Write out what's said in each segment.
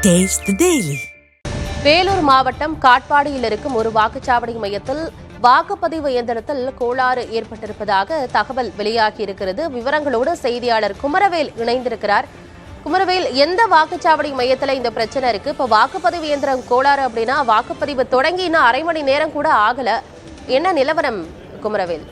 Taste the Daily. Vellore மாவட்டம் காட்பாடியில் இருக்கும் ஒரு வாக்குச்சாவடி மையத்தில் வாக்குப்பதிவு இயந்திரத்தில் கோளாறு ஏற்பட்டிருப்பதாக தகவல் வெளியாகியிருக்கிறது. விவரங்களோடு செய்தியாளர் குமரவேல் இணைந்திருக்கிறார். குமரவேல், எந்த வாக்குச்சாவடி மையத்தில் இந்த பிரச்சனை இருக்கு? இப்போ வாக்குப்பதிவு இயந்திரம் கோளாறு அப்படின்னா வாக்குப்பதிவு தொடங்கி இன்னும் அரை மணி நேரம் கூட ஆகல. என்ன நிலவரம் குமரவேல்?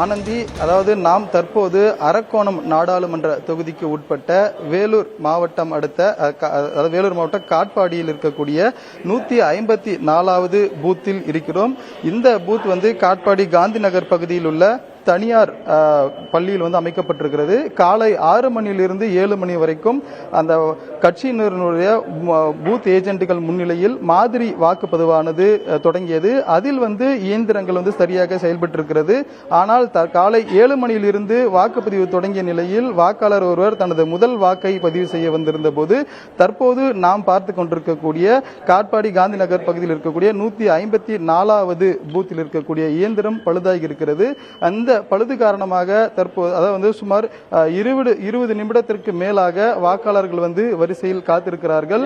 ஆனந்தி, அதாவது நாம் தற்போது அரக்கோணம் நாடாளுமன்ற தொகுதிக்கு உட்பட்ட வேலூர் மாவட்டம் வேலூர் மாவட்டம் காட்பாடியில் இருக்கக்கூடிய 154வது பூத்தில் இருக்கிறோம். இந்த பூத் காட்பாடி காந்தி நகர் பகுதியில் உள்ள தனியார் பள்ளியில் அமைக்கப்பட்டிருக்கிறது. காலை 6 மணியிலிருந்து 7 மணி வரைக்கும் அந்த கட்சியினருடைய பூத் ஏஜென்ட்டுகள் முன்னிலையில் மாதிரி வாக்குப்பதிவானது தொடங்கியது. அதில் இயந்திரங்கள் சரியாக செயல்பட்டிருக்கிறது. ஆனால் காலை 7 மணியிலிருந்து வாக்குப்பதிவு தொடங்கிய நிலையில் வாக்காளர் ஒருவர் தனது முதல் வாக்கை பதிவு செய்ய வந்திருந்த போது தற்போது நாம் பார்த்து கொண்டிருக்கக்கூடிய காட்பாடி காந்தி நகர் பகுதியில் இருக்கக்கூடிய 154வது பூத்தில் இருக்கக்கூடிய இயந்திரம் பழுதாகி இருக்கிறது. அந்த பழுது காரணமாக தற்போது அதாவது சுமார் 20 நிமிடத்திற்கு மேலாக வாக்காளர்கள் வரிசையில் காத்திருக்கிறார்கள்.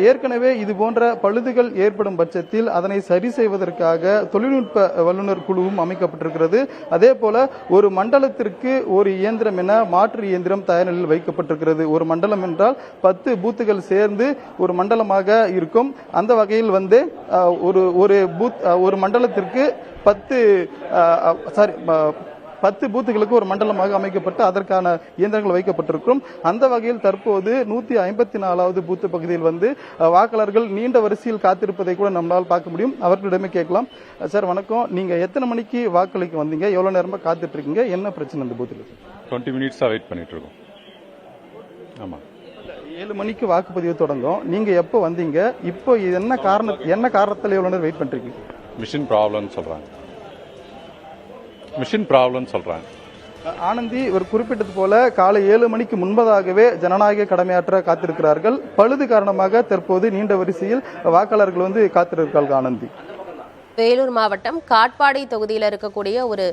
ஏற்கனவே இது போன்ற பழுதுகள் ஏற்படும் பட்சத்தில் அதனை சரி செய்வதற்காக தொழில்நுட்ப வல்லுநர் குழுவும் அமைக்கப்பட்டிருக்கிறது. அதே போல ஒரு மண்டலத்திற்கு ஒரு இயந்திரம் என மாற்று இயந்திரம் தயார் நிலையில் வைக்கப்பட்டிருக்கிறது. ஒரு மண்டலம் என்றால் 10 பூத்துகள் சேர்ந்து ஒரு மண்டலமாக இருக்கும். அந்த வகையில் ஒரு மண்டலத்திற்கு 10 பூத்துகளுக்கு ஒரு மண்டலமாக அமைக்கப்பட்டு அதற்கான இயந்திரங்கள் வைக்கப்பட்டிருக்கும். அந்த வகையில் தற்போது 154வது பூத்து பகுதியில் வாக்காளர்கள் நீண்ட வரிசையில் காத்திருப்பதை கூட நம்மளால் பார்க்க முடியும். அவர்களிடமே கேட்கலாம். சார் வணக்கம், நீங்க எத்தனை மணிக்கு வாக்களிக்க வந்தீங்க? எவ்வளவு நேரமா காத்துட்டு இருக்கீங்க? என்ன பிரச்சனை அந்த பூத்தில்? 20 மினிட்ஸா வெயிட் பண்ணிட்டு இருக்கோம். ஆமா, 7 மணிக்கு வாக்குப்பதிவு தொடங்கும். நீங்க எப்போ வந்தீங்க? இப்போ என்ன காரணத்தில் எவ்வளவு நேரம் வெயிட் பண்றீங்க? மிஷின் ப்ராப்ளம் சொல்றாங்க. ஆனந்தி, ஒரு குறிப்பிட்டது போல காலை 7 மணிக்கு முன்பதாகவே ஜனநாயக கடமையாற்ற காத்திருக்கிறார்கள். பழுது காரணமாக தற்போது நீண்ட வரிசையில் வாக்காளர்கள் காத்திருக்கிறார்கள். ஆனந்தி, வேலூர் மாவட்டம் காட்பாடி தொகுதியில் இருக்கக்கூடிய ஒரு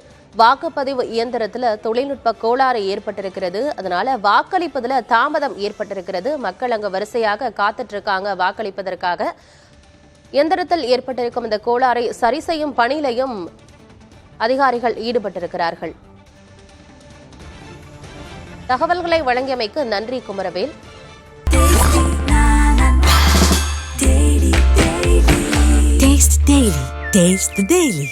வாக்குப்பதிவு இயந்திரத்தில் தொழில்நுட்ப கோளாறு ஏற்பட்டிருக்கிறது. அதனால வாக்களிப்பதில் தாமதம் ஏற்பட்டிருக்கிறது. மக்கள் அங்கு வரிசையாக காத்துட்டு இருக்காங்க வாக்களிப்பதற்காக. இயந்திரத்தில் ஏற்பட்டிருக்கும் இந்த கோளாறை சரி செய்யும் பணியிலையும் அதிகாரிகள் ஈடுபட்டிருக்கிறார்கள். தகவல்களை வழங்கியமைக்கு நன்றி குமரவேல். Taste the Daily.